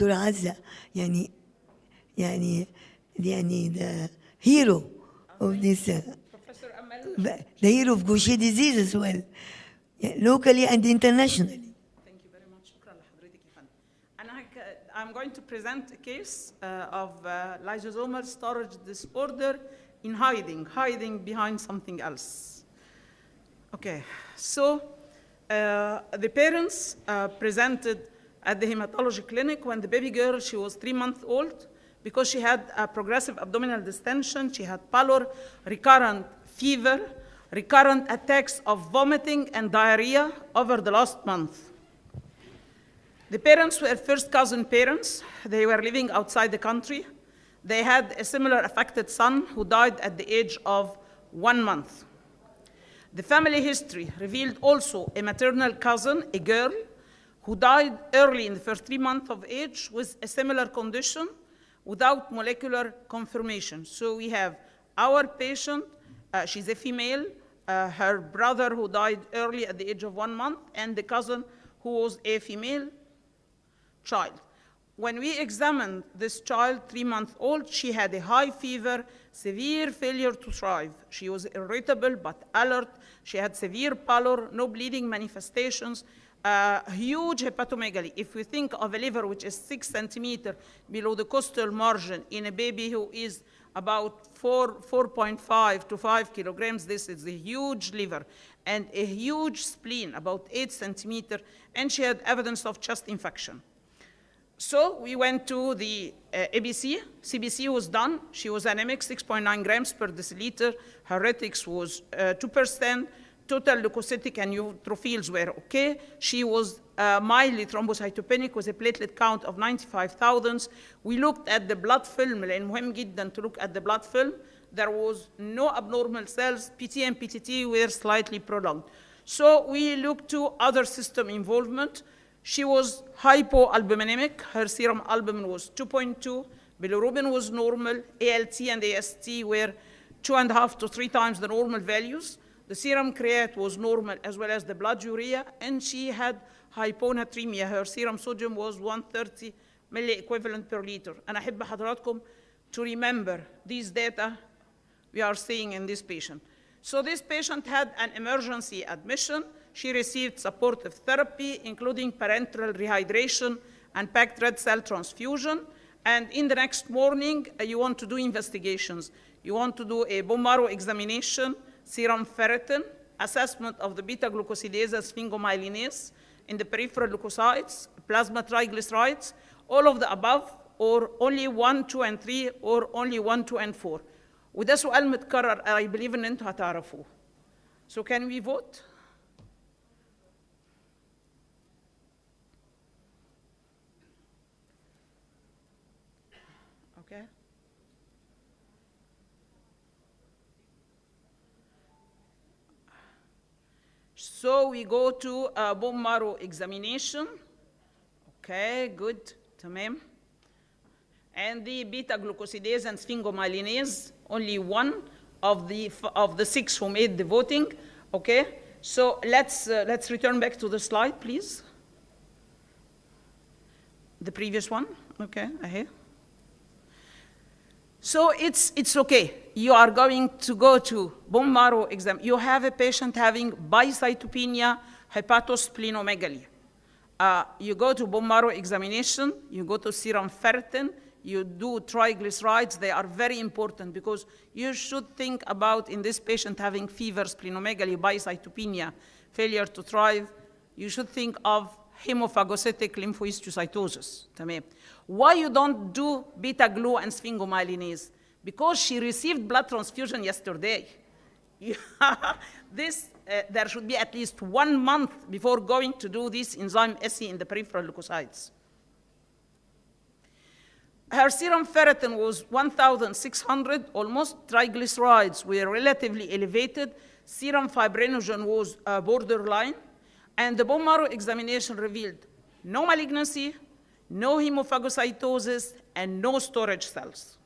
دكتورة عزة يعني the hero of this the hero of Gaucher disease as well, locally and internationally. Thank you very much. شكرا لحضرتك يا فندم. I'm going to present a case of lysosomal storage disorder in hiding behind something else. Okay, so the parents presented at the hematology clinic when the baby girl, she was 3 months old, because she had a progressive abdominal distension, she had pallor, recurrent fever, recurrent attacks of vomiting and diarrhea over the last month. The parents were first cousin parents. They were living outside the country. They had a similar affected son who died at the age of 1 month. The family history revealed also a maternal cousin, a girl, who died early in the first 3 months of age with a similar condition without molecular confirmation. So we have our patient, she's a female, her brother who died early at the age of 1 month, and the cousin who was a female child. When we examined this child, 3 months old, she had a high fever, severe failure to thrive. She was irritable but alert. She had severe pallor, no bleeding manifestations, huge hepatomegaly. If we think of a liver which is 6 centimeters below the costal margin in a baby who is about 4.5 to 5 kilograms, this is a huge liver, and a huge spleen, about 8 centimeters, and she had evidence of chest infection. So we went to the ABC. CBC was done. She was anemic, 6.9 grams per deciliter. Her retics was 2%. Total leukocytic and neutrophils were okay. She was mildly thrombocytopenic with a platelet count of 95,000. We looked at the blood film, لأن مهم جدا to look at the blood film. There was no abnormal cells. PT and PTT were slightly prolonged. So we looked to other system involvement. She was hypoalbuminemic. Her serum albumin was 2.2. Bilirubin was normal. ALT and AST were 2.5 to 3 times the normal values. The serum create was normal as well as the blood urea, and she had hyponatremia. Her serum sodium was 130 milli equivalent per liter. أنا أحب حضراتكم to remember these data we are seeing in this patient. So this patient had an emergency admission. She received supportive therapy, including parenteral rehydration and packed red cell transfusion. And in the next morning, you want to do investigations. You want to do a bone marrow examination, serum ferritin, assessment of the beta-glucosidase sphingomyelinase in the peripheral leukocytes, plasma triglycerides, all of the above, or only 1, 2, and 3, or only 1, 2, and 4. وده سؤال متكرر, I believe إن أنتوا هتعرفوه. So can we vote? Okay. So we go to a bone marrow examination. Okay, good, تمام. And the beta-glucosidase and sphingomyelinase, only one of the 6 who made the voting. Okay, so let's return back to the slide, please. The previous one, okay, ahead. So it's okay. You are going to go to bone marrow exam. You have a patient having bicytopenia, hepatosplenomegaly. You go to bone marrow examination, you go to serum ferritin, you do triglycerides. They are very important because you should think about, in this patient having fever, splenomegaly, bicytopenia, failure to thrive, you should think of hemophagocytic lymphohistiocytosis. Why you don't do beta-glu and sphingomyelinase? Because she received blood transfusion yesterday. There should be at least 1 month before going to do this enzyme SE in the peripheral leukocytes. Her serum ferritin was 1,600 almost. Triglycerides were relatively elevated. Serum fibrinogen was borderline. And the bone marrow examination revealed no malignancy, no hemophagocytosis, and no storage cells.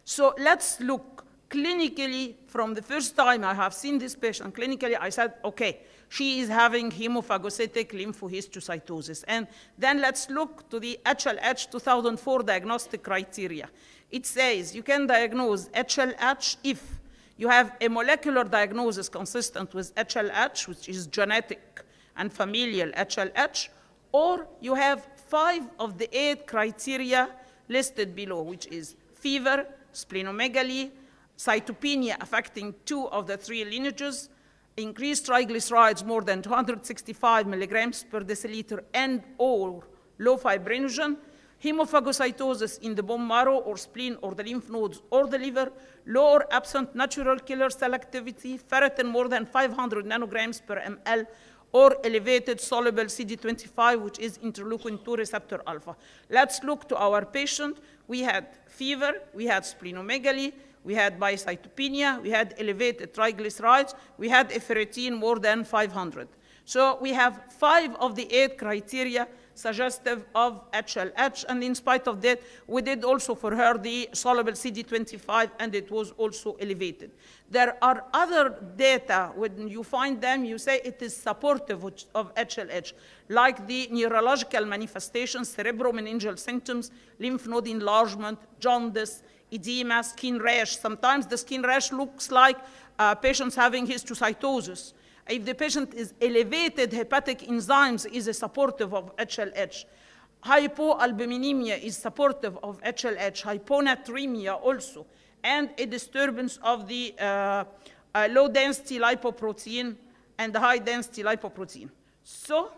So let's look clinically, from the first time I have seen this patient clinically, I said, okay, she is having hemophagocytic lymphohistiocytosis. And then let's look to the HLH 2004 diagnostic criteria. It says you can diagnose HLH if you have a molecular diagnosis consistent with HLH, which is genetic and familial HLH, or you have 5 of the 8 criteria listed below, which is fever, splenomegaly, cytopenia affecting 2 of the 3 lineages, increased triglycerides more than 265 milligrams per deciliter, and or low fibrinogen, hemophagocytosis in the bone marrow or spleen or the lymph nodes or the liver, low or absent natural killer cell activity, ferritin more than 500 nanograms per ml, or elevated soluble CD25, which is interleukin-2 receptor alpha. Let's look to our patient. We had fever, we had splenomegaly, we had bicytopenia, we had elevated triglycerides, we had a ferritin more than 500. So we have 5 of the 8 criteria suggestive of HLH, and in spite of that, we did also for her the soluble CD25, and it was also elevated. There are other data, when you find them, you say it is supportive of HLH, like the neurological manifestations, cerebromeningeal symptoms, lymph node enlargement, jaundice, edema, skin rash. Sometimes the skin rash looks like patients having histiocytosis. If the patient is elevated, hepatic enzymes is a supportive of HLH. Hypoalbuminemia is supportive of HLH. Hyponatremia also, and a disturbance of the low-density lipoprotein and the high-density lipoprotein. So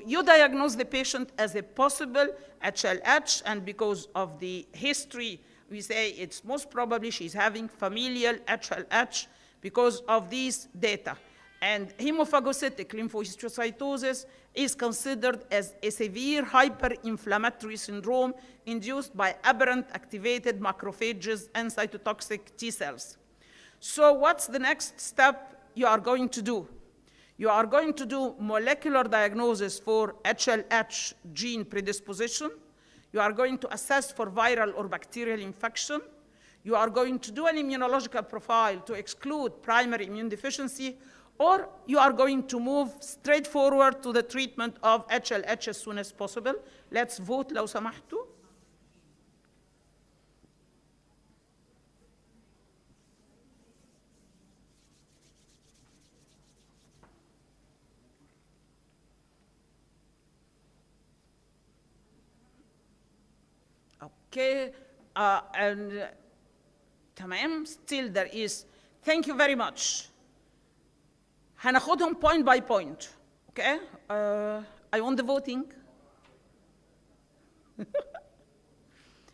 you diagnose the patient as a possible HLH, and because of the history, we say it's most probably she's having familial HLH because of these data. And hemophagocytic lymphohistiocytosis is considered as a severe hyperinflammatory syndrome induced by aberrant activated macrophages and cytotoxic T cells. So what's the next step you are going to do? You are going to do molecular diagnosis for HLH gene predisposition. You are going to assess for viral or bacterial infection. You are going to do an immunological profile to exclude primary immune deficiency, or you are going to move straight forward to the treatment of HLH as soon as possible. Let's vote لو سمحتوا. Okay, and تمام, still there is. Thank you very much. هناخدهم point by point. Okay? I want the voting.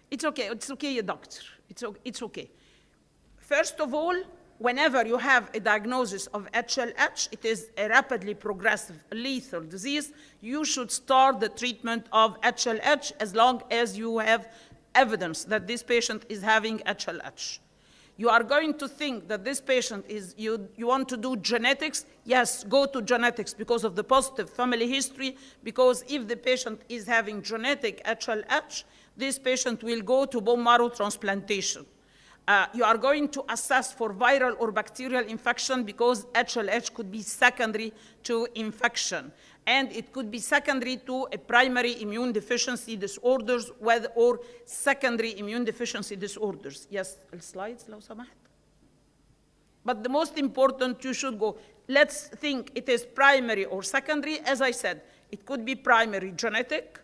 It's okay, doctor. It's okay. First of all, whenever you have a diagnosis of HLH, it is a rapidly progressive lethal disease. You should start the treatment of HLH as long as you have evidence that this patient is having HLH. You are going to think that this patient is, you want to do genetics. Yes, go to genetics because of the positive family history, because if the patient is having genetic HLH, this patient will go to bone marrow transplantation. You are going to assess for viral or bacterial infection because HLH could be secondary to infection. And it could be secondary to a primary immune deficiency disorders or secondary immune deficiency disorders. Yes, slides لو سمحت. But the most important, you should go. Let's think it is primary or secondary. As I said, it could be primary genetic,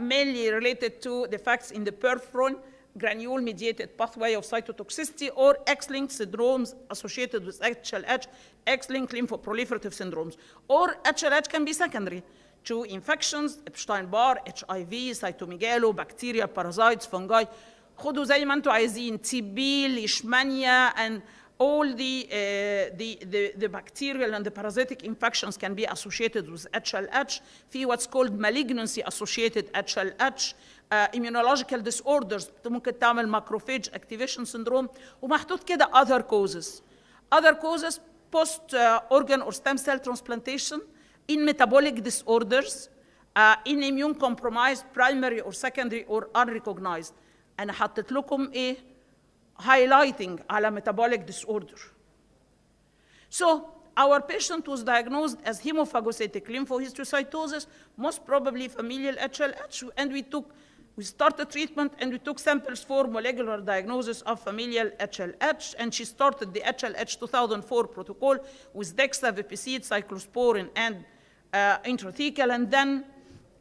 mainly related to defects in the perforin granule-mediated pathway of cytotoxicity, or X-linked syndromes associated with HLH, X-linked lymphoproliferative syndromes. Or HLH can be secondary to infections, Epstein-Barr, HIV, cytomegalo, bacteria, parasites, fungi. خدوا زي ما انتوا عايزين, TB, leishmania, and all the bacterial and the parasitic infections can be associated with HLH. في what's called malignancy associated HLH. Immunological disorders ممكن تعمل macrophage activation syndrome, ومحطوط كده other causes. Other causes post organ or stem cell transplantation, in metabolic disorders, in immune compromised primary or secondary or unrecognized. أنا حطيت لكم إيه highlighting على metabolic disorder. So our patient was diagnosed as hemophagocytic lymphohistiocytosis, most probably familial HLH, and we started treatment and we took samples for molecular diagnosis of familial HLH, and she started the HLH 2004 protocol with DEXA, Vipicid, cyclosporin, and intrathecal, and then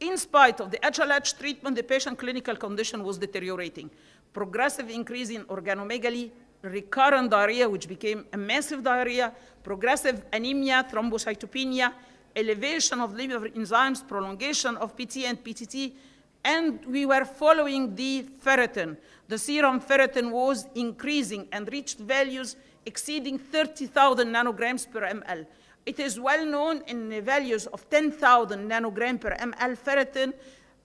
in spite of the HLH treatment, the patient clinical condition was deteriorating. Progressive increase in organomegaly, recurrent diarrhea, which became a massive diarrhea, progressive anemia, thrombocytopenia, elevation of liver enzymes, prolongation of PT and PTT, and we were following the ferritin. The serum ferritin was increasing and reached values exceeding 30,000 nanograms per ml. It is well known in the values of 10,000 nanogram per ml, ferritin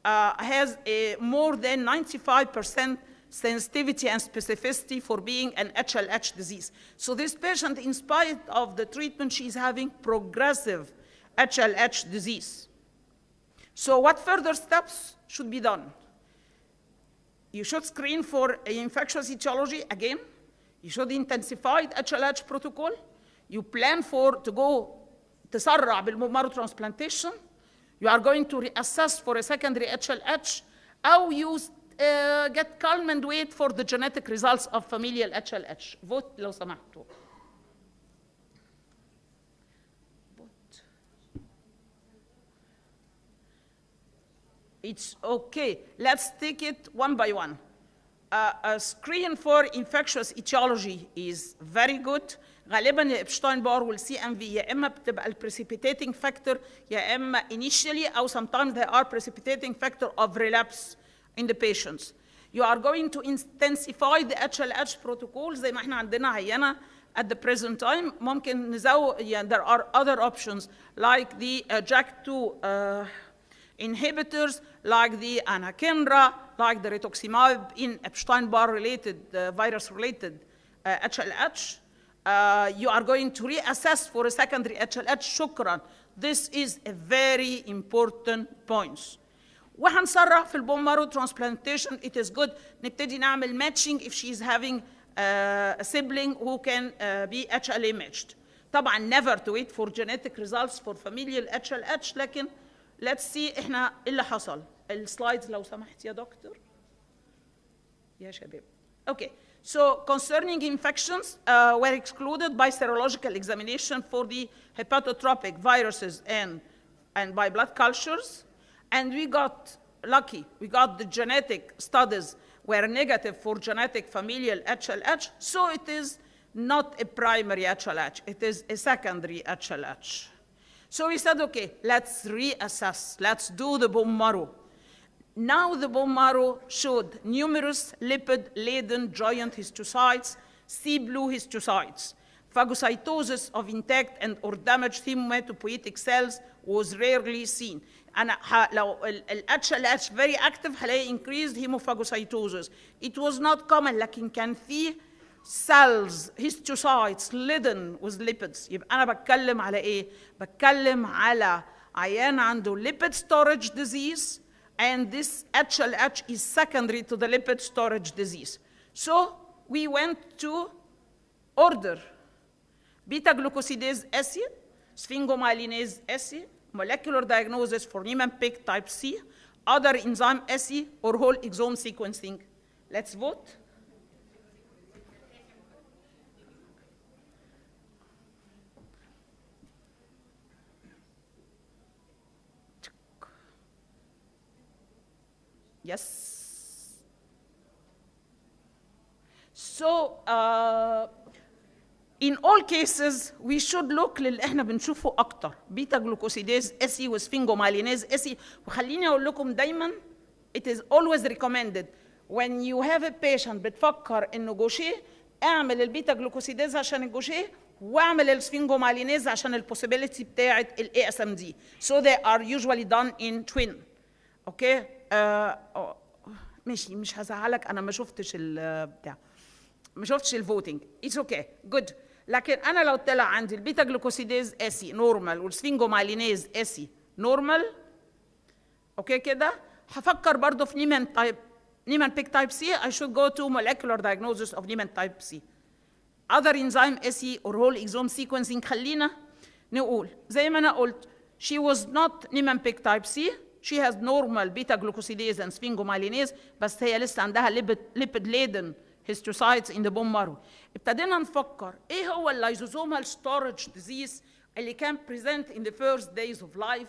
has a more than 95% sensitivity and specificity for being an HLH disease. So this patient, in spite of the treatment, she's having progressive HLH disease. So what further steps should be done? You should screen for infectious etiology again. You should intensify the HLH protocol. You plan to go تسرع بالbone marrow transplantation. You are going to reassess for a secondary HLH, or you get calm and wait for the genetic results of familial HLH. Vote لو سمحتوا. Vote. It's okay. Let's take it one by one. A screen for infectious etiology is very good. غالبا الابشتاين بار والسي ام في يا اما بتبقى البريسيبيتيتنج فاكتور يا اما initially او sometimes they are precipitating factor of relapse in the patients. You are going to intensify the HLH protocol زي ما احنا عندنا عينه at the present time. ممكن نزود there are other options like the JAK2 inhibitors, like the anakinra, like the rituximab in Epstein-Barr related virus related HLH. You are going to reassess for a secondary HLH. شكرا. This is a very important point. وهنسرع في البون مارو transplantation. It is good. نبتدي نعمل matching if she is having a sibling who can be HLA matched. طبعا never to wait for genetic results for familial HLH. لكن let's see احنا ايه اللي حصل. السلايدز لو سمحت يا دكتور. يا شباب. Okay. So concerning infections were excluded by serological examination for the hepatotropic viruses and by blood cultures. And we got lucky. We got the genetic studies were negative for genetic familial HLH. So it is not a primary HLH. It is a secondary HLH. So we said, okay, let's reassess. Let's do the bone marrow. Now the bone marrow showed numerous lipid-laden giant histiocytes, C-blue histiocytes. Phagocytosis of intact and or damaged hematopoietic cells was rarely seen. And لو ال HLH very active هلاقي increased hemophagocytosis. It was not common, لكن كان فيه cells, histiocytes, laden with lipids. يبقى أنا بتكلم على إيه؟ بتكلم على عيان عنده lipid storage disease, and this HLH is secondary to the lipid storage disease. So we went to order beta-glucosidase assay, sphingomyelinase assay, molecular diagnosis for Niemann-Pick type C, other enzyme assay, or whole exome sequencing. Let's vote. Yes. So in all cases we should look للي احنا بنشوفه اكتر بيتا جلوكوسيداز اسي وسفينجومايليناز اسي. وخليني اقول لكم دايما it is always recommended when you have a patient بتفكر انه جوشيه اعمل البيتا جلوكوسيداز عشان الجوشيه واعمل السفينجومايليناز عشان البوسيبيليتي بتاعه الاي اس ام دي. So they are usually done in twin. اوكي ماشي مش هزعلك انا ما شفتش بتاع ما شفتش الفوتنج. اتس اوكي جود. لكن انا لو طلع عندي البيتا جلوكوسيداز اسي نورمال والسفينجومايليناز اسي نورمال اوكي كده هفكر برضه في Niemann-Pick type C, I should go to molecular diagnosis of Niemann type C. Other enzyme SE or whole exome sequencing خلينا نقول زي ما أنا قلت she was not Niemann-Pick type C. She has normal beta glucosidase and sphingomyelinase بس هي لسه عندها lipid laden histiocytes in the bone marrow. ابتدينا نفكر ايه هو اللايزوزومال storage disease اللي كان present in the first days of life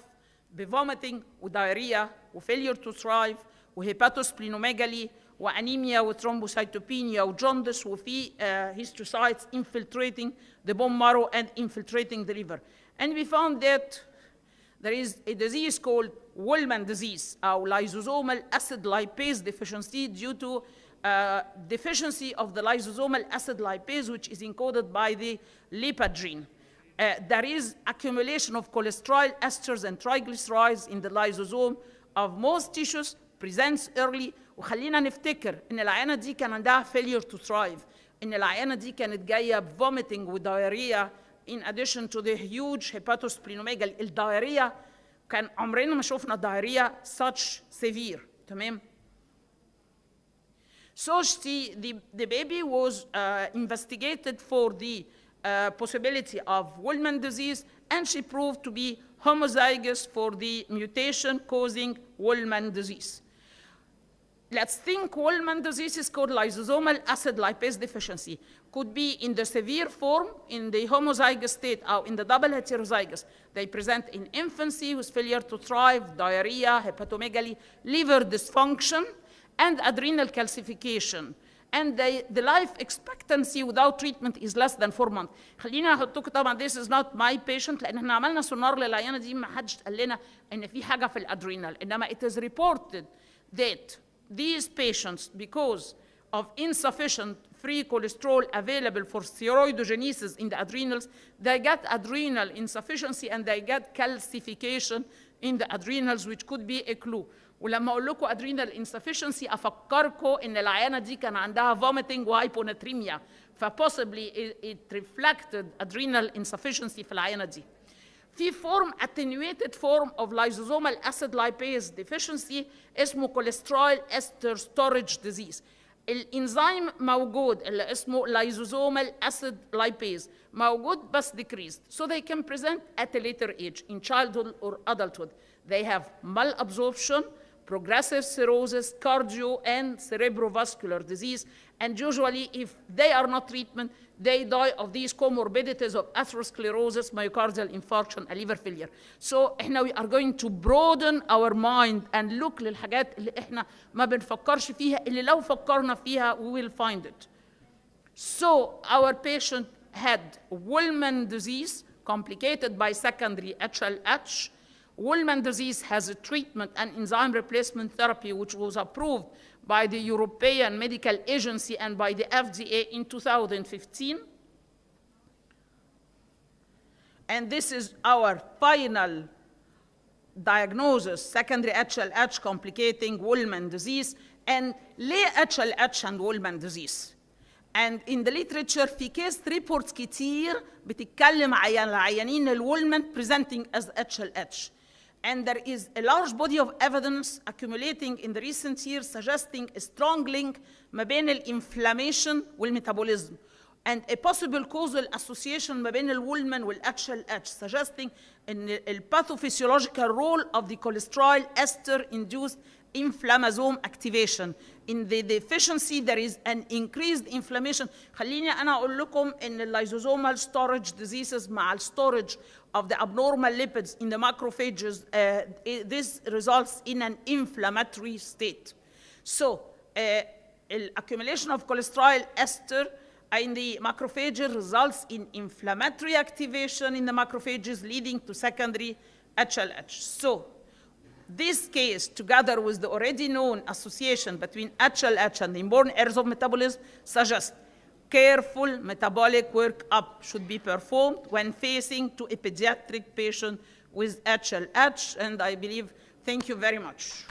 بvomiting ودايريا وfailure to thrive وهيباتوسبلينوميجالي وانيميا وثرومبوسايتوبينيا وجوندس وفي histiocytes infiltrating the bone marrow and infiltrating the liver. And we found that there is a disease called Wolman disease, or lysosomal acid lipase deficiency, due to deficiency of the lysosomal acid lipase, which is encoded by the lipid gene. There is accumulation of cholesterol, esters, and triglycerides in the lysosome of most tissues, presents early. وخلينا نفتكر إن العيانة دي كان عندها failure to thrive، إن العيانة دي كانت جاية vomiting وdiarrhea in addition to the huge hepatosplenomegaly. الدايريا كان عمرنا ما شفنا diarrhea such severe. تمام؟ So the baby was investigated for the possibility of Wolman disease, and she proved to be homozygous for the mutation causing Wolman disease. Let's think Wolman disease is called lysosomal acid lipase deficiency. Could be in the severe form, in the homozygous state, or in the double heterozygous. They present in infancy with failure to thrive, diarrhea, hepatomegaly, liver dysfunction, and adrenal calcification. And the life expectancy without treatment is less than 4 months. خلينا احطكم طبعا this is not my patient لان احنا عملنا سونار للعيانه دي ما حدش قال لنا ان في حاجه في الادرينال، انما it is reported that these patients, because of insufficient free cholesterol available for steroidogenesis in the adrenals, they get adrenal insufficiency and they get calcification in the adrenals, which could be a clue. ولما اقول لكم adrenal insufficiency افكركم ان العيانه دي كان عندها vomiting وهايبوناتريميا، فpossibly it reflected adrenal insufficiency في العيانه دي. في form attenuated form of lysosomal acid lipase deficiency اسمه cholesterol ester storage disease. الانزيم موجود اللي اسمه lysosomal acid lipase موجود بس decreased, so they can present at a later age in childhood or adulthood. They have malabsorption, progressive cirrhosis, cardio, and cerebrovascular disease. And usually, if they are not treatment, they die of these comorbidities of atherosclerosis, myocardial infarction, and liver failure. So, we are going to broaden our mind and look للحاجات اللي احنا ما بنفكرش فيها، اللي لو فكرنا فيها, we will find it. So, our patient had Wolman disease complicated by secondary HLH. Wolman disease has a treatment and enzyme replacement therapy which was approved by the European Medical Agency and by the FDA in 2015. And this is our final diagnosis, secondary HLH complicating Wolman disease, and ليه HLH and Wolman disease. And in the literature في case reports كتير بتتكلم عن العيانين الولمان presenting as HLH. And there is a large body of evidence accumulating in the recent years suggesting a strong link ما بين الانفلامation والميتابوليزم and a possible causal association ما بين الولمان والHLH, suggesting ان pathophysiological role of the cholesterol ester induced inflammasome activation. In the deficiency there is an increased inflammation. خليني أنا أقول لكم إن lysosomal storage diseases مع storage of the abnormal lipids in the macrophages, this results in an inflammatory state. So, accumulation of cholesterol ester in the macrophages results in inflammatory activation in the macrophages, leading to secondary HLH. So, this case, together with the already known association between HLH and the inborn errors of metabolism, suggests careful metabolic workup should be performed when facing to a pediatric patient with HLH. And I believe, thank you very much.